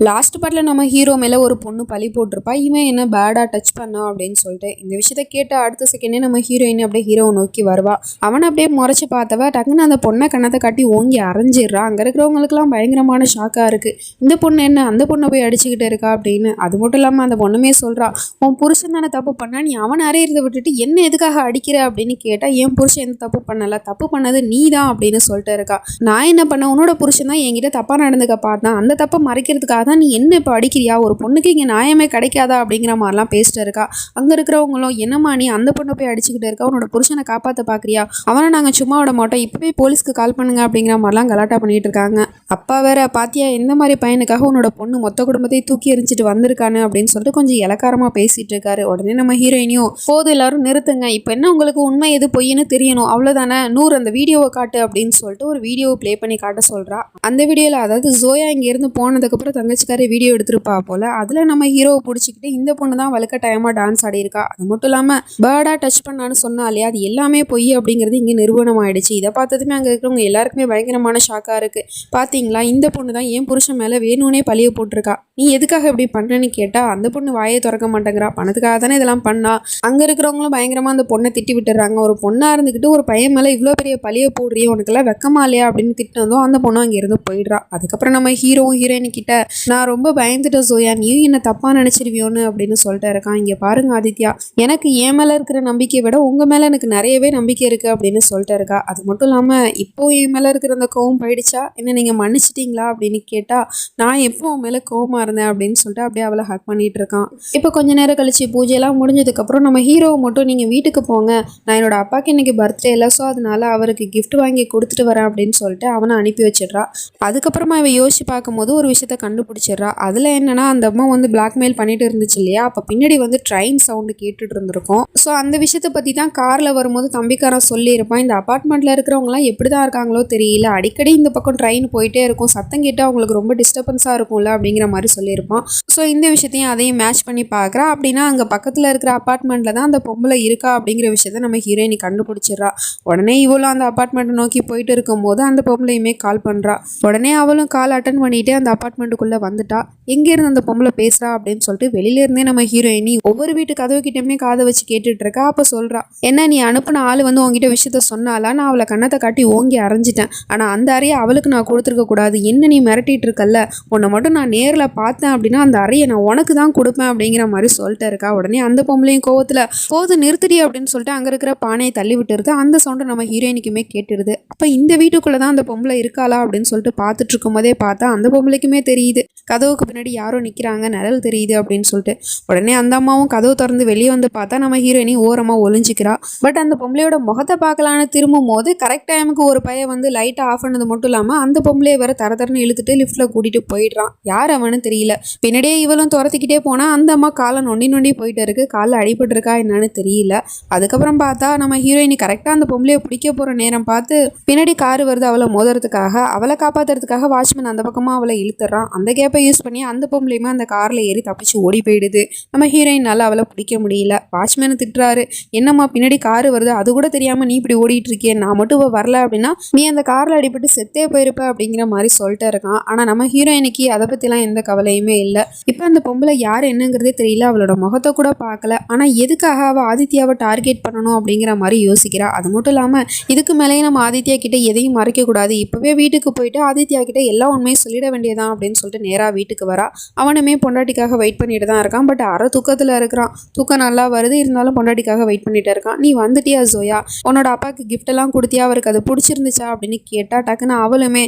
Last பார்ட்ல நம்ம hero மேல ஒரு பொண்ணு பழி போட்டிருப்பா, இவன் என்ன பேடா டச் பண்ணா அப்படின்னு சொல்லிட்டு. இந்த விஷயத்த கேட்ட அடுத்த செகண்டே நம்ம ஹீரோயின் அப்படியே ஹீரோவை நோக்கி வருவா. அவனை அப்படியே முறைச்சு பார்த்தவ டக்குன்னு அந்த பொண்ணை கண்ணத்தை காட்டி ஓங்கி அரைஞ்சிடுறா. அங்க இருக்கிறவங்களுக்குலாம் பயங்கரமான ஷாக்கா இருக்கு. இந்த பொண்ணு என்ன அந்த பொண்ணை போய் அடிச்சுக்கிட்டு இருக்கா அப்படின்னு. அது மட்டும் இல்லாம அந்த பொண்ணுமே சொல்றா, உன் புருஷன் தானே தப்பு பண்ணா, நீ அவன் அறையிறத விட்டுட்டு என்ன எதுக்காக அடிக்கிற அப்படின்னு கேட்டா, என் புருஷன் எந்த தப்பு பண்ணல, தப்பு பண்ணது நீ தான் அப்படின்னு சொல்லிட்டு இருக்கா. நான் என்ன பண்ண, உன்னோட புருஷன் தான் என்கிட்ட தப்பா நடந்துக்க பார்த்தான், அந்த தப்பை மறைக்கிறதுக்காக தான் நீ என்ன இப்போ அடிக்கிறியா, ஒரு பொண்ணுக்கு இங்கே நியாயமே கிடைக்காதா அப்படிங்கிற மாதிரிலாம் பேசிட்டு இருக்கா. அங்கே இருக்கிறவங்களும் என்னம்மா நீ அந்த பொண்ணை போய் அடிச்சுக்கிட்டு இருக்கா, உன்னோட புருஷனை காப்பாற்ற பார்க்குறியா, அவனை நாங்கள் சும்மா விட மாட்டோம், இப்போவே போலீஸ்க்கு கால் பண்ணுங்க அப்படிங்கிற மாதிரிலாம் கலாட்டா பண்ணிட்டு இருக்காங்க. அப்பா வேற பாத்தியா எந்த மாதிரி பையனுக்காக உன்னோட பொண்ணு மொத்த குடும்பத்தை தூக்கி எரிஞ்சிட்டு வந்திருக்கானு அப்படின்னு சொல்லிட்டு கொஞ்சம் இலக்காரமாக பேசிட்டு இருக்காரு. உடனே நம்ம ஹீரோயினியும் போது எல்லாரும் நிறுத்துங்க, இப்போ என்ன உங்களுக்கு உண்மை எது பொய்ன்னு தெரியணும் அவ்வளோதானே, நூறு அந்த வீடியோவை காட்டு அப்படின்னு சொல்லிட்டு ஒரு வீடியோவை ப்ளே பண்ணி காட்ட சொல்கிறா. அந்த வீடியோவில் அதாவது ஜோயா இங்கேருந்து போனதுக்கப்புறம் தங்கச்சிக்கார வீடியோ எடுத்திருப்பா போல. அதில் நம்ம ஹீரோவை பிடிச்சிக்கிட்டு இந்த பொண்ணு தான் வழுக்க டைமாக டான்ஸ் ஆடி இருக்கா. அது மட்டும் இல்லாமல் பேர்டாக டச் பண்ணான்னு சொன்னா இல்லையா, அது எல்லாமே பொய் அப்படிங்கிறது இங்கே நிரூபணம் ஆயிடுச்சு. இதை பார்த்ததுமே அங்கே இருக்கிறவங்க எல்லாருக்குமே பயங்கரமான ஷாக்காக இருக்குது. பார்த்தீங்களா, இந்த பொண்ணு தான் என் புருஷன் மேலே வேணும்னே பழிய போட்டிருக்கா, நீ எதுக்காக இப்படி பண்ணேன்னு கேட்டால் அந்த பொண்ணு வாயை திறக்க மாட்டேங்கிறா, பணத்துக்காக தானே இதெல்லாம் பண்ணா. அங்கே இருக்கிறவங்களும் பயங்கரமாக அந்த பொண்ணை திட்டி விட்டுறாங்க. ஒரு பொண்ணாக இருந்துக்கிட்டு ஒரு பையன் மேலே இவ்வளோ பெரிய பழிய போடுறியே, உனக்கெல்லாம் வெக்கமா இல்லையா அப்படின்னு திட்டினதும் அந்த பொண்ணு அங்கேருந்து போயிடுறா. அதுக்கப்புறம் நம்ம ஹீரோவும் ஹீரோயின் கிட்ட நான் ரொம்ப பயந்துட்டேன் ஜோயா, நீயும் என்ன தப்பாக நினச்சிருவியோன்னு அப்படின்னு சொல்லிட்டு இருக்கான். இங்கே பாருங்க ஆதித்யா, எனக்கு என் மேலே இருக்கிற நம்பிக்கையை விட உங்கள் மேலே எனக்கு நிறையவே நம்பிக்கை இருக்குது அப்படின்னு சொல்லிட்டு இருக்கா. அது மட்டும் இல்லாமல் இப்போ என் மேலே இருக்கிற அந்த கோவம் போயிடுச்சா, என்ன நீங்கள் மன்னிச்சிட்டிங்களா அப்படின்னு கேட்டால், நான் எப்போ உன் மேலே கோவமாக இருந்தேன் அப்படின்னு சொல்லிட்டு அப்படியே அவளை ஹக் பண்ணிட்டு இருக்கான். இப்போ கொஞ்ச நேரம் கழிச்சு பூஜையெல்லாம் முடிஞ்சதுக்கப்புறம் நம்ம ஹீரோவை மட்டும் நீங்கள் வீட்டுக்கு போங்க, நான் என்னோட அப்பாவுக்கு இன்னைக்கு பர்த்டே இல்லை, ஸோ அதனால அவருக்கு கிஃப்ட் வாங்கி கொடுத்துட்டு வரேன் அப்படின்னு சொல்லிட்டு அவனை அனுப்பி வச்சிடுறா. அதுக்கப்புறமா இவ யோசிச்சு பார்க்கும்போது ஒரு விஷயத்த கண்டுபிடிச்சிடுறா. அதில் என்னன்னா, அந்த அம்மா வந்து பிளாக்மெயில் பண்ணிட்டு இருந்துச்சு இல்லையா, அப்போ பின்னாடி வந்து ட்ரெயின் சவுண்டு கேட்டுட்டு இருந்திருக்கும். ஸோ அந்த விஷயத்தை பற்றி தான் காரில் வரும்போது தம்பிக்காரன் சொல்லியிருப்பான். இந்த அப்பார்ட்மெண்ட்டில் இருக்கிறவங்களாம் எப்படி தான் இருக்காங்களோ தெரியல, அடிக்கடி இந்த பக்கம் ட்ரெயின் போயிட்டே இருக்கும், சத்தம் கேட்டு அவங்களுக்கு ரொம்ப டிஸ்டர்பன்ஸாக இருக்கும்ல அப்படிங்கிற மாதிரி சொல்லியிருப்பான். ஸோ இந்த விஷயத்தையும் அதையும் மேட்ச் பண்ணி பார்க்குறா. அப்படின்னா அங்கே பக்கத்தில் இருக்கிற அப்பார்ட்மெண்ட்டில் தான் அந்த பொம்பளை இருக்கா அப்படிங்கிற விஷயத்த நம்ம ஹீரோயினி கண்டுபிடிச்சிடறா. உடனே இவளும் அந்த அப்பார்ட்மெண்ட்டை நோக்கி போயிட்டு இருக்கும்போது அந்த பொம்பளையுமே கால் பண்ணுறா. உடனே அவளும் கால் அட்டன் பண்ணிட்டு அந்த அப்பார்ட்மெண்ட்டுக்குள்ளே வந்துட்டா. எங்கேருந்து அந்த பொம்பளை பேசுகிறா அப்படின்னு சொல்லிட்டு வெளியிலேருந்தே நம்ம ஹீரோயினி ஒவ்வொரு வீட்டு கதவு கிட்டேயுமே காதை வச்சு கேட்டுட்டு இருக்கா. அப்போ சொல்கிறா, என்ன நீ அனுப்பின ஆள் வந்து உங்ககிட்ட விஷயத்த சொன்னாலா, நான் அவளை கண்ணத்தை காட்டி ஓங்கி அரைஞ்சிட்டேன், ஆனால் அந்த அறையை அவளுக்கு நான் கொடுத்துருக்க கூடாது, என்ன நீ மிரட்டிட்டு இருக்கல்ல, உன்னை மட்டும் நான் நேரில் பார்த்தேன் அப்படின்னா அந்த அறையை நான் உனக்கு தான் கொடுப்பேன் அப்படிங்கிற மாதிரி சொல்லிட்டு இருக்கா. உடனே அந்த பொம்பளையும் கோவத்தில் போது நிறுத்திடி அப்படின்னு சொல்லிட்டு அங்கே இருக்கிற பானையை தள்ளி விட்டுருது. அந்த சவுண்டு நம்ம ஹீரோயினுக்குமே கேட்டுருது. அப்போ இந்த வீட்டுக்குள்ளே தான் அந்த பொம்பளை இருக்காளா அப்படின்னு சொல்லிட்டு பார்த்துட்டு இருக்கும் போதே பார்த்தா அந்த பொம்பளைக்குமே தெரியுது கதவுக்கு பின்னாடி யாரோ நிற்கிறாங்க, நிழல் தெரியுது அப்படின்னு சொல்லிட்டு. உடனே அந்த அம்மாவும் கதவு திறந்து வெளியே வந்து பார்த்தா நம்ம ஹீரோயினி ஓரமாக ஒளிஞ்சிக்கிறா. பட் அந்த பொம்பளையோட முகத்தை பார்க்கலான்னு திரும்பும் போது கரெக்ட் டைமுக்கு ஒரு பையன் வந்து லைட்டை ஆஃப் பண்ணது மட்டும் இல்லாமல் அந்த பொம்பளையை வேற தரன்னு இழுத்துட்டு லிஃப்ட்டில் கூட்டிகிட்டு போயிடுறான். யார் அவனு தெரியல. பின்னாடியே இவளும் துரத்திக்கிட்டே போனால் அந்த அம்மா காலை நொண்டி போயிட்டு இருக்கு, காலில் அடிபட்டிருக்கா என்னன்னு தெரியல. அதுக்கப்புறம் பார்த்தா நம்ம ஹீரோயினி கரெக்டாக அந்த பொம்பளையை பிடிக்க போகிற நேரம் பார்த்து பின்னாடி காரு வருது அவளை மோதுறதுக்காக. அவளை காப்பாற்றுறதுக்காக வாட்ச்மேன் அந்த பக்கமாக அவளை இழுத்துறான். அந்த கேப்பை யூஸ் பண்ணி அந்த பொம்பளையுமே அந்த காரில் ஏறி தப்பிச்சு ஓடி போயிடுது. நம்ம ஹீரோயினால அவளை பிடிக்க முடியல. வாட்ச்மேனை திட்டுறாரு, என்னம்மா பின்னாடி காரு வருது அது கூட தெரியாமல் நீ இப்படி ஓடிட்டு இருக்கே, நான் மட்டும் வரல அப்படின்னா நீ அந்த காரில் அடிபட்டு செத்தே போயிருப்ப அப்படிங்கிற மாதிரி சொல்லிட்டு இருக்கான். ஆனால் நம்ம ஹீரோயினுக்கு அதை பற்றிலாம் எந்த கவலையுமே இல்லை. இப்போ அந்த பொம்பளை யார் என்னங்கிறதே தெரியல, அவளோட முகத்தை கூட பார்க்கல. ஆனால் எதுக்காக அவள் ஆதித்யாவை டார்கெட் பண்ணணும் அப்படிங்கிற மாதிரி யோசிக்கிறா. அது மட்டும் இல்லாமல் இதுக்கு மேலேயே நம்ம ஆதித்யா கிட்ட எதையும் மறைக்கக்கூடாது, இப்போவே வீட்டுக்கு போயிட்டு ஆதித்யா கிட்ட எல்லா உண்மையும் சொல்லிட வேண்டியதான் அப்படின்னு சொல்லிட்டு நேராக வீட்டுக்கு வரா. அவனுமே பொண்டாட்டிக்காக வெயிட் பண்ணிட்டு தான் இருக்கான். பட் அரை தூக்கத்தில் இருக்கிறான். தூக்கம் நல்லா வருது, இருந்தாலும் பொண்டாட்டிக்காக வெயிட் பண்ணிட்டு இருக்கான். நீ வந்துட்டியா ஜோயா, உன்னோட அப்பாவுக்கு கிஃப்ட் எல்லாம் கொடுத்தியா, அவருக்கு அது பிடிச்சிருந்துச்சா அப்படின்னு கேட்டா டக்குன்னு அவளுமே,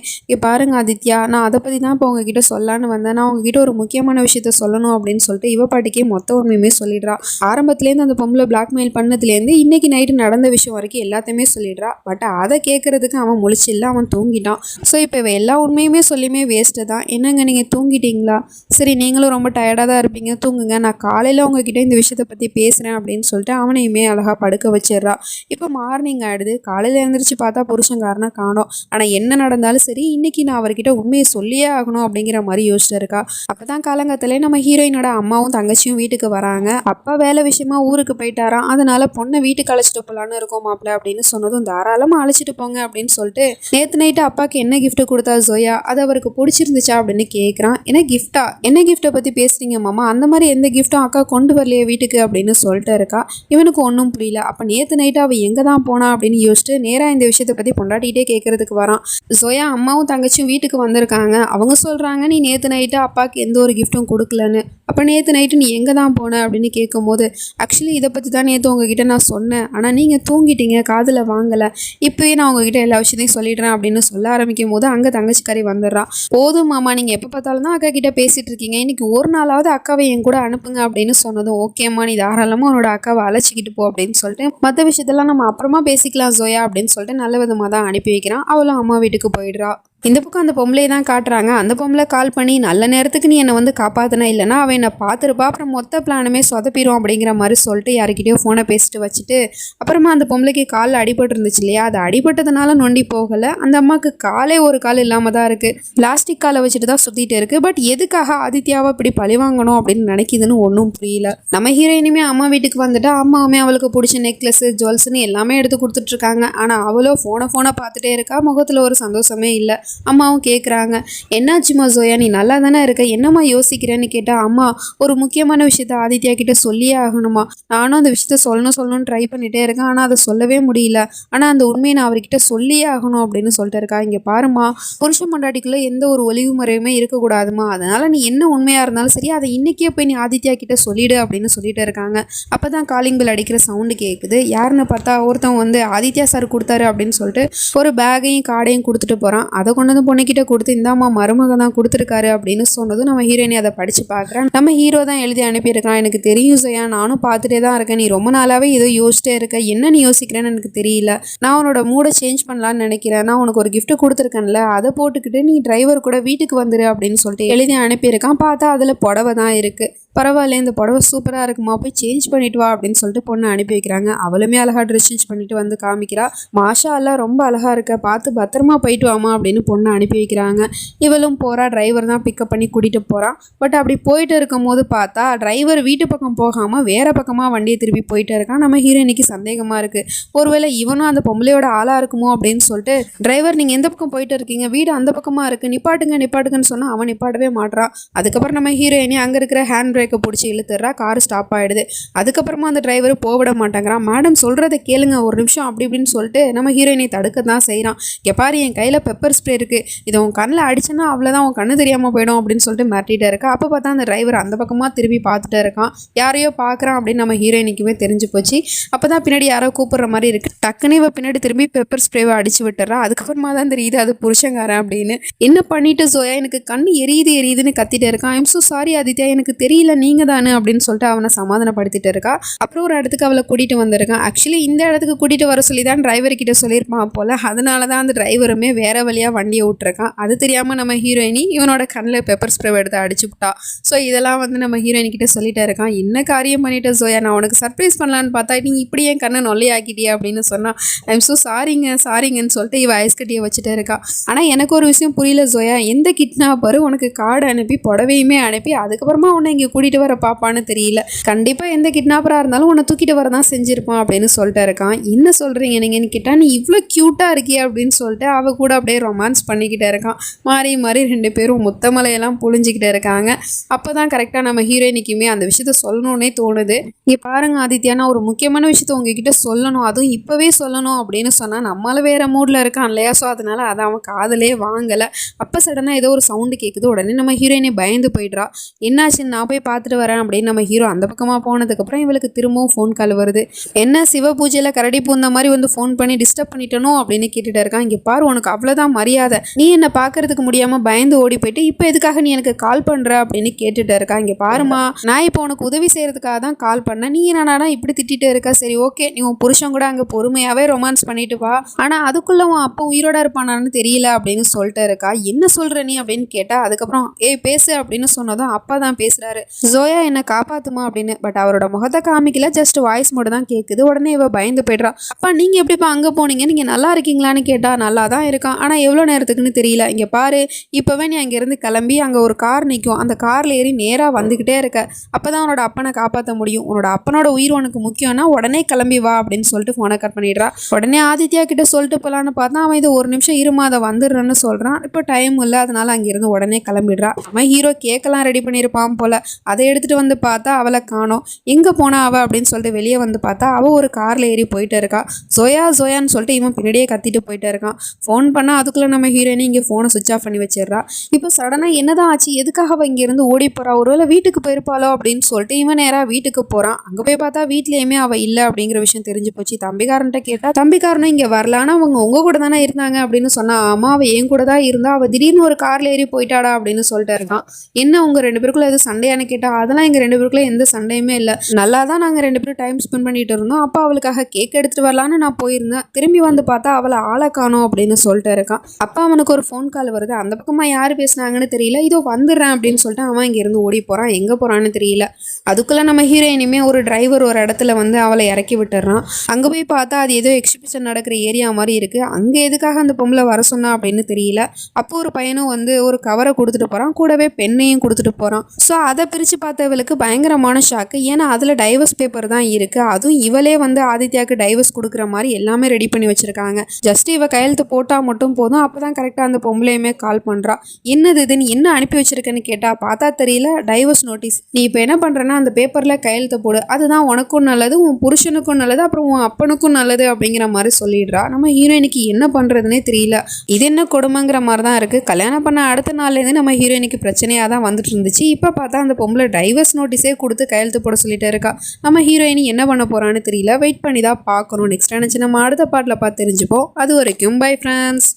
பாருங்க ஆதித்யா, நான் அதை பற்றி தான் இப்போ உங்ககிட்ட சொல்லான்னு வந்தேன், நான் உங்ககிட்ட ஒரு முக்கியமான விஷயத்த சொல்லணும் அப்படின்னு சொல்லிட்டு இவ பாட்டிக்கே மொத்த உண்மையுமே சொல்லிடுறா. ஆரம்பத்துலேருந்து அந்த பொம்பளை பிளாக்மெயில் பண்ணதுலேருந்து இன்னைக்கு நைட்டு நடந்த விஷயம் வரைக்கும் எல்லாத்தையுமே சொல்லிடுறா. பட் அதை கேட்கறதுக்கு அவன் முழிச்சில்ல, அவன் தூங்கிட்டான். ஸோ இப்போ இவ எல்லா உண்மையுமே சொல்லியுமே வேஸ்ட்டு தான். என்னங்க நீங்கள் தூங்கிட்டீங்களா, சரி நீங்களும் ரொம்ப டயர்டாக தான் இருப்பீங்க, தூங்குங்க, நான் காலையில் உங்ககிட்ட இந்த விஷயத்தை பற்றி பேசுகிறேன் அப்படின்னு சொல்லிட்டு அவனையுமே அழகாக படுக்க வச்சிடுறா. இப்போ மார்னிங் ஆகிடுது. காலையில் எழுந்திரிச்சு பார்த்தா புருஷங்காரனை காணோம். ஆனால் என்ன நடந்தாலும் சரி இன்னைக்கு நான் அவர்கிட்ட உண்மையை சொல்லியே ஆகணும் அப்படிங்கிற மாதிரி யோசிச்சு இருக்கா. அப்போ தான் காலங்கத்திலே நம்ம ஹீரோயினோட அம்மாவும் தங்கச்சியும் வீட்டுக்கு வராங்க. அப்பா வேலை விஷயமா ஊருக்கு போயிட்டாராம், அதனால பொண்ணை வீட்டுக்கு அழைச்சிட்டு போகலான்னு இருக்கோம் மாப்பிள்ள அப்படின்னு சொன்னதும் தாராளமாக அழைச்சிட்டு போங்க அப்படின்னு சொல்லிட்டு நேற்று நைட்டு அப்பாவுக்கு என்ன கிஃப்ட் கொடுத்தா ஜோயா, அது அவருக்கு பிடிச்சிருந்துச்சா அப்படின்னு கேட்குறான். கேட்குறான். என்ன கிஃப்ட்டை பற்றி பேசுகிறீங்க மாமா? அந்த மாதிரி எந்த கிஃப்ட்டும் அக்கா கொண்டு வரலையே வீட்டுக்கு அப்படின்னு சொல்லிட்டு இருக்கா. இவனுக்கு ஒன்றும் புரியல. அப்போ நேற்று நைட்டு அவள் எங்கே தான் போனா அப்படின்னு யோசிச்சுட்டு நேராக இந்த விஷயத்தை பற்றி பொண்டாட்டிகிட்டே கேட்கறதுக்கு வரான். ஜோயா அம்மாவும் தங்கச்சியும் வீட்டுக்கு வந்திருக்காங்க. அவங்க சொல்கிறாங்க நீ நேற்று நைட்டு அப்பாவுக்கு எந்த ஒரு கிஃப்ட்டும் கொடுக்கலன்னு. அப்போ நேற்று நைட்டு நீ எங்கே தான் போன அப்படின்னு கேட்கும்போது, ஆக்சுவலி இதை பற்றி தான் நேற்று உங்ககிட்ட நான் சொன்னேன், ஆனால் நீங்கள் தூங்கிட்டீங்க, காதில் வாங்கலை. இப்போயே நான் உங்ககிட்ட எல்லா விஷயத்தையும் சொல்லிடுறேன் அப்படின்னு சொல்ல ஆரம்பிக்கும் போது அங்கே தங்கச்சிக்காரி வந்துடுறான். போதும் மாமா, நீங்கள் எப்போ பார்த்தாலும் தான் அக்கா கிட்ட பேசிகிட்டு இருக்கீங்க, இன்னைக்கு ஒரு நாளாவது அக்காவை என் கூட அனுப்புங்க அப்படின்னு சொன்னதும், ஓகேம்மா நீ தாராளமாக உன்னோட அக்காவை அழைச்சிக்கிட்டு போ அப்படின்னு சொல்லிட்டு, மற்ற விஷயத்தெல்லாம் நம்ம அப்புறமா பேசிக்கலாம் ஜோயா அப்படின்னு சொல்லிட்டு நல்ல விதமாக தான் அனுப்பி வைக்கிறான். அவளும் அம்மா வீட்டுக்கு போயிடுறா. இந்த பக்கம் அந்த பொம்பளையை தான் காட்டுறாங்க. அந்த பொம்பளை கால் பண்ணி நல்ல நேரத்துக்கு நீ என்னை வந்து காப்பாற்றினா, இல்லைனா அவன் என்னை பார்த்துருப்பா, அப்புறம் மொத்த பிளானுமே சொதப்பிடும் அப்படிங்கிற மாதிரி சொல்லிட்டு யாருக்கிட்டேயோ ஃபோனை பேசிட்டு வச்சுட்டு, அப்புறமா அந்த பொம்பளைக்கு காலில் அடிபட்டு இருந்துச்சு இல்லையா, அது அடிபட்டதுனால நொண்டி போகலை. அந்த அம்மாவுக்கு காலே ஒரு கால் இல்லாமல் தான் இருக்குது. பிளாஸ்டிக் காலை வச்சுட்டு தான் சுற்றிட்டு இருக்குது. பட் எதுக்காக ஆதித்யாவை இப்படி பழி வாங்கணும் அப்படின்னு நினைக்கிதுன்னு ஒன்றும் புரியல. நம்ம ஹீரோயினுமே அம்மா வீட்டுக்கு வந்துட்டு அம்மாவுமே அவளுக்கு பிடிச்ச நெக்லஸ் ஜுவல்ஸ்ன்னு எல்லாமே எடுத்து கொடுத்துட்ருக்காங்க. ஆனால் அவளோ ஃபோனை பார்த்துட்டே இருக்கா. முகத்தில் ஒரு சந்தோஷமே இல்லை. அம்மாவும் கேட்குறாங்க, என்னாச்சுமா ஜோயா, நீ நல்லா தானே இருக்க, என்னம்மா யோசிக்கிறேன்னு கேட்டால், அம்மா ஒரு முக்கியமான விஷயத்த ஆதித்யா கிட்ட சொல்லியே ஆகணுமா. நானும் அந்த விஷயத்த சொல்லணும்னு ட்ரை பண்ணிகிட்டே இருக்கேன், ஆனால் அதை சொல்லவே முடியல. ஆனால் அந்த உண்மையை நான் அவர்கிட்ட சொல்லியே ஆகணும் அப்படின்னு சொல்லிட்டு இருக்கா. இங்கே பாருமா, புருஷன் பொண்டாட்டிக்குள்ளே எந்த ஒரு ஒளிவு முறையுமே இருக்கக்கூடாதுமா. அதனால் நீ என்ன உண்மையாக இருந்தாலும் சரி, அதை இன்றைக்கே போய் நீ ஆதித்யா கிட்ட சொல்லிடு அப்படின்னு சொல்லிட்டு இருக்காங்க. அப்போ தான் காலிங் பெல் அடிக்கிற சவுண்டு கேட்குது. யாருன்னு பார்த்தா ஒருத்தவங்க வந்து ஆதித்யா சார் கொடுத்தாரு அப்படின்னு சொல்லிட்டு ஒரு பேக்கையும் கார்டையும் கொடுத்துட்டு போகிறான். அதை கொண்டு வந்து பொண்ணுக்கிட்ட கொடுத்து, இந்தாம்மா மருமக தான் கொடுத்துருக்காரு அப்படின்னு சொன்னதும் நம்ம ஹீரோயினி அதை படித்து பார்க்குறேன். நம்ம ஹீரோ தான் எழுதி அனுப்பியிருக்கான். எனக்கு தெரியும் ஜெயா, நானும் பார்த்துட்டே தான் இருக்கேன், நீ ரொம்ப நாளாகவே ஏதோ யோசிச்சிட்டே இருக்க, என்ன நீ யோசிக்கிறேன்னு எனக்கு தெரியல. நான் உன்னோட மூடை சேஞ்ச் பண்ணலான்னு நினைக்கிறேன். நான் உனக்கு ஒரு கிஃப்ட் கொடுத்துருக்கேன்ல, அதை போட்டுக்கிட்டு நீ டிரைவர் கூட வீட்டுக்கு வந்துரு அப்படின்னு சொல்லிட்டு எழுதி அனுப்பியிருக்கான். பார்த்தா அதில் புடவை தான் இருக்குது. பரவாயில்ல, இந்த புடவை சூப்பராக இருக்குமா, போய் சேஞ்ச் பண்ணிட்டு வா அப்படின்னு சொல்லிட்டு பொண்ணை அனுப்பி வைக்கிறாங்க. அவளுமே அழகாக ட்ரெஸ் சேஞ்ச் பண்ணிட்டு வந்து காமிக்கிறா. மாஷா அல்லா ரொம்ப அழகாக இருக்க, பார்த்து பத்திரமா போயிட்டு வாமா அப்படின்னு பொண்ணை அனுப்பி வைக்கிறாங்க. இவளும் போகிறா. டிரைவர் தான் பிக்கப் பண்ணி கூட்டிகிட்டு போகிறான். பட் அப்படி போயிட்டு இருக்கும் போது பார்த்தா டிரைவர் வீட்டு பக்கம் போகாமல் வேறு பக்கமாக வண்டியை திருப்பி போயிட்டு இருக்கான். நம்ம ஹீரோயினிக்கு சந்தேகமாக இருக்குது. ஒருவேளை இவனும் அந்த பொம்பளையோட ஆளாக இருக்குமோ அப்படின்னு சொல்லிட்டு, டிரைவர் நீங்கள் எந்த பக்கம் போயிட்டு இருக்கீங்க, வீடு அந்த பக்கமாக இருக்குது, நிப்பாட்டுங்கன்னு சொன்னால் அவன் நிப்பாட்டவே மாட்றான். அதுக்கப்புறம் நம்ம ஹீரோயினி அங்கே இருக்கிற ஹேண்ட் பிரேக்கை பிடிச்சி இழுத்துறா. கார் ஸ்டாப் ஆகிடுது. அதுக்கப்புறமா அந்த டிரைவர் போவிட மாட்டேங்கிறான். மேடம் சொல்கிறத கேளுங்க ஒரு நிமிஷம் அப்படி இப்படின்னு சொல்லிட்டு நம்ம ஹீரோயினை தடுக்க தான் செய்கிறான். எப்பாரு, என் கையில் பெப்பர் ஸ்ப்ரே இருக்குது, இதை உன் கண்ணில் அடிச்சேன்னா அவ்வளோதான், உன் கண்ணு தெரியாமல் போயிடும் அப்படின்னு சொல்லிட்டு மிரட்டிகிட்டே இருக்கா. அப்போ பார்த்தா அந்த டிரைவர் அந்த பக்கமாக திரும்பி பார்த்துட்டே இருக்கான். யாரையோ பார்க்குறான் அப்படின்னு நம்ம ஹீரோயினிக்குமே தெரிஞ்சு போச்சு. அப்போ தான் பின்னாடி யாரோ கூப்பிட்ற மாதிரி இருக்குது. டக்குனே இவ பின்னாடி திரும்பி பெப்பர் ஸ்ப்ரேவை அடிச்சு விட்டுறா. அதுக்கப்புறமா தான் தெரியுது அது புருஷங்காரன் அப்படின்னு. என்ன பண்ணிட்டு ஜோயா, எனக்கு கண்ணு எரியுதுன்னு கத்திட்டே இருக்கான். ஐம் ஸோ சாரி ஆதித்யா, எனக்கு தெரியல நீங்கள் தானே அப்படின்னு சொல்லிட்டு அவனை சமாதானப்படுத்திட்டு இருக்கா. அப்புறம் ஒரு இடத்துக்கு அவளை கூட்டிகிட்டு வந்திருக்கான். ஆக்சுவலி இந்த இடத்துக்கு கூட்டிகிட்டு வர சொல்லி தான் டிரைவர் கிட்ட சொல்லியிருப்பான் போல். அதனால தான் அந்த டிரைவருமே வேறு வழியாக வண்டியை விட்டுருக்கான். அது தெரியாமல் நம்ம ஹீரோயினி இவனோட கண்ணில் பெப்பர் ஸ்ப்ரே எடுத்து அடிச்சு விட்டா. ஸோ இதெல்லாம் வந்து நம்ம ஹீரோயினி கிட்ட சொல்லிட்டே இருக்கான். என்ன காரியம் பண்ணிட்டு ஜோயா, நான் உனக்கு சர்ப்ரைஸ் பண்ணலான்னு பார்த்தா நீ இப்படி என் கண்ணை நொல்லையாக்கிட்டியா அப்படின்னு சொன்னால், ஐம் ஸோ சாரிங்கன்னு சொல்லிட்டு இவ ஐஸ் கட்டியை வச்சுட்டே இருக்கா. ஆனால் எனக்கு ஒரு விஷயம் புரியல ஜோயா, எந்த கிட்னாப்பர் உனக்கு கார்டு அனுப்பி புடவையுமே அனுப்பி அதுக்கப்புறமா உன்னை இங்கே கூட்டிகிட்டு வர பாப்பான்னு தெரியல. கண்டிப்பாக எந்த கிட்னாப்பராக இருந்தாலும் உன்னை தூக்கிட்டு வர தான் செஞ்சிருப்பான் அப்படின்னு சொல்லிட்டு இருக்கான். என்ன சொல்கிறீங்க நீங்கன்னு கேட்டால், நீ இவ்வளோ க்யூட்டாக இருக்கியா அப்படின்னு சொல்லிட்டு அவ கூட அப்படியே ரொமான்ஸ் பண்ணிக்கிட்டே இருக்கான். மாறி மாறி ரெண்டு பேரும் முத்தமலையெல்லாம் புழிஞ்சிக்கிட்டே இருக்காங்க. அப்போ தான் கரெக்டாக நம்ம ஹீரோயினிக்குமே அந்த விஷயத்த சொல்லணுன்னே தோணுது. இங்கே பாருங்க ஆதித்யா, நான் ஒரு முக்கியமான விஷயத்த உங்ககிட்ட சொல்லணும், அதுவும் இப்போவே சொல்லணும் அப்படின்னு சொன்னால் நம்மளால வேறு மூடில் இருக்கான் இல்லையா. ஸோ அதனால் அதை அவன் காதலே வாங்கலை. அப்போ சடனாக ஏதோ ஒரு சவுண்டு கேட்குது. உடனே நம்ம ஹீரோயினை பயந்து போயிடுறா. என்னாச்சுன்னு நான் போய் பார்த்துட்டு வரேன் அப்படின்னு நம்ம ஹீரோ அந்த பக்கமாக போனதுக்கப்புறம் இவளுக்கு திரும்பவும் ஃபோன் கால் வருது. என்ன சிவ பூஜையில் கரடி பூந்த மாதிரி வந்து ஃபோன் பண்ணி டிஸ்டர்ப் பண்ணிட்டனோ அப்படின்னு கேட்டுட்டு இருக்கான். இங்கே பாரு, உனக்கு அவ்வளோதான் மரியாதை, நீ என்னை பார்க்கறதுக்கு முடியாமல் பயந்து ஓடி போயிட்டு இப்போ எதுக்காக நீ எனக்கு கால் பண்ணுற அப்படின்னு கேட்டுட்டு இருக்கா. இங்கே பாருமா, நான் இப்போ உனக்கு உதவி செய்கிறதுக்காக தான் கால் பண்ணேன், நீ என்னடா இப்படி திட்டிட்டு இருக்கா. சரி ஓகே, நீ உன் புருஷன் கூட அங்கே பொறுமையாகவே ரொமான்ஸ் பண்ணிட்டு வா, ஆனால் அதுக்குள்ளே உன் அப்பா உயிரோட இருப்பானான்னு தெரியல அப்படின்னு சொல்லிட்டு இருக்கா. என்ன சொல்கிற நீ அப்படின்னு கேட்டால், அதுக்கப்புறம் ஏய் பேசு அப்படின்னு சொன்னதும் அப்பா தான் பேசுகிறாரு. ஜோயா என்னை காப்பாத்துமா அப்படின்னு. பட் அவரோட முகத்தை காமிக்கல, ஜஸ்ட் வாய்ஸ் மட்டும் தான் கேட்குது. உடனே இவ பயந்து போய்ட்றா. அப்பா நீங்கள் எப்படிப்பா அங்கே போனீங்க, நீங்கள் நல்லா இருக்கீங்களான்னு கேட்டால் நல்லா தான் இருக்கான், ஆனால் எவ்வளோ நேரத்துக்குன்னு தெரியல. இங்கே பாரு, இப்போவே நீ அங்கேருந்து கிளம்பி அங்கே ஒரு கார் நிற்கும், அந்த காரில் ஏறி நேராக வந்துக்கிட்டே இருக்க. அப்போ தான் உன்னோட அப்பனை காப்பாற்ற முடியும். உன்னோட அப்பனோட உயிர் உனக்கு முக்கியம்னா உடனே கிளம்பி வா அப்படின்னு சொல்லிட்டு ஃபோனை கட் பண்ணிடுறா. உடனே ஆதித்யா கிட்ட சொல்லிட்டு போகலான்னு பார்த்தா அவன் இது ஒரு நிமிஷம் இருமா அதை வந்துடுறேன்னு சொல்கிறான். இப்போ டைம் இல்லை, அதனால அங்கேருந்து உடனே கிளம்பிடுறா. அவன் ஹீரோ கேட்கலாம் ரெடி பண்ணியிருப்பான் போல. அதை எடுத்துகிட்டு வந்து பார்த்தா அவளை காணோம். எங்கே போனா அவள் அப்படின்னு சொல்லிட்டு வெளியே வந்து பார்த்தா அவள் ஒரு காரில் ஏறி போயிட்டு இருக்கா. ஜோயான்னு சொல்லிட்டு இவன் பின்னாடியே கத்திட்டு போயிட்டு இருக்கான். ஃபோன் பண்ணால் அதுக்குள்ளே நம்ம ஹீரோயினி இங்கே ஃபோனை சுவிச் ஆஃப் பண்ணி வச்சிடுறா. இப்போ சடனாக என்னதான் ஆச்சு, எதுக்காக அவள் இங்கேருந்து ஓடி போகிறா, ஒருவேளை வீட்டுக்கு போயிருப்பாளோ அப்படின்னு சொல்லிட்டு இவன் நேராக வீட்டுக்கு போகிறான். அங்கே போய் பார்த்தா வீட்லேயுமே அவள் இல்லை அப்படிங்கிற விஷயம் தெரிஞ்சு போச்சு. தம்பிக்காரன்ட்ட கேட்டால் தம்பிக்காரனும் இங்கே வரலான்னா அவங்க உங்கள் கூட தானே இருந்தாங்க அப்படின்னு சொன்னா. ஆமாம், அவள் என் கூட தான் இருந்தா, அவள் திடீர்னு ஒரு காரில் ஏறி போயிட்டாடா அப்படின்னு சொல்லிட்டு இருக்கான். என்ன உங்கள் ரெண்டு பேருக்குள்ள எது சண்டையானு கேட்டால் அதெல்லாம் எங்கள் ரெண்டு பேருக்குள்ள எந்த சண்டையுமே இல்லை, நல்லா தான் நாங்கள் ரெண்டு பேரும் டைம் ஸ்பெண்ட் பண்ணிட்டு இருந்தோம். அப்போ அவளுக்காக கேக் எடுத்துட்டு வரலான்னு நான் போயிருந்தேன், திரும்பி வந்து பார்த்தா அவளை ஆளை காணோம் அப்படின்னு சொல்லிட்டு இருக்கான். அப்போ அவனுக்கு ஒரு ஃபோன் கால் வருது. அந்த பக்கமாக யார் பேசுனாங்கன்னு தெரியல. இதோ வந்துடுறேன் அப்படின்னு சொல்லிட்டு அவன் இங்கேருந்து ஓடி போகிறான். எங்கே போகிறான்னு தெரியல. அதுக்குள்ளே நம்ம ஹீரோயினுமே ஒரு டிரைவர் ஒரு இடத்துல வந்து அவளை இறக்கி விட்டுறான். அங்கே போய் பார்த்தா அது ஏதோ எக்ஸிபிஷன் நடக்கிற ஏரியா மாதிரி இருக்குது. அங்கே எதுக்காக அந்த பொம்பளை வர சொன்னா அப்படின்னு தெரியல. அப்போ ஒரு பையனும் வந்து ஒரு கவரை கொடுத்துட்டு போகிறான், கூடவே பெண்ணையும் கொடுத்துட்டு போகிறான். ஸோ அதை பிரித்து பார்த்தவளுக்கு பயங்கரமான ஷாக்கு. ஏன்னா அதில் டைவர்ஸ் பேப்பர் தான் இருக்குது. அதுவும் இவளே வந்து ஆதித்யாவுக்கு டைவர்ஸ் கொடுக்குற மாதிரி எல்லாமே ரெடி பண்ணி வச்சுருக்காங்க. ஜஸ்ட் இவ கையெழுத்து போட்டால் மட்டும் போதும். அப்போ தான் கரெக்டாக அந்த பொம்பளையுமே கால் பண்ணுறா. என்னது இது, நீ என்ன அனுப்பி வச்சிருக்கேன்னு கேட்டால் பார்த்தா தெரியல, டைவர்ஸ் நோட்டீஸ். நீ இப்போ என்ன பண்ணுறேன்னா அந்த பேப்பரில் கையெழுத்து போடு, அதுதான் உனக்கும் நல்லது, உன் புருஷனுக்கும் நல்லது, அப்புறம் உன் அப்பனுக்கும் நல்லது அப்படிங்கிற மாதிரி சொல்லிடுறா. நம்ம ஹீரோயினுக்கு என்ன பண்ணுறதுனே தெரியல. இது என்ன கொடுமைங்கிற மாதிரி தான் இருக்குது. கல்யாணம் பண்ண அடுத்த நாள்லேருந்து நம்ம ஹீரோயினுக்கு பிரச்சனையாக தான் வந்துட்டு இருந்துச்சு. இப்போ பார்த்தா அந்த பொம்பளை டைவர்ஸ் நோட்டீஸே கொடுத்து கையெழுத்து போட சொல்லிட்டு இருக்கா. நம்ம ஹீரோயினி என்ன பண்ண போறான்னு தெரியல. வெயிட் பண்ணி தான் பார்க்கணும். நெக்ஸ்ட் நினச்சி நம்ம அடுத்த பாட்டில் பார்த்து தெரிஞ்சுப்போம். அது வரைக்கும் பை ஃப்ரெண்ட்ஸ்.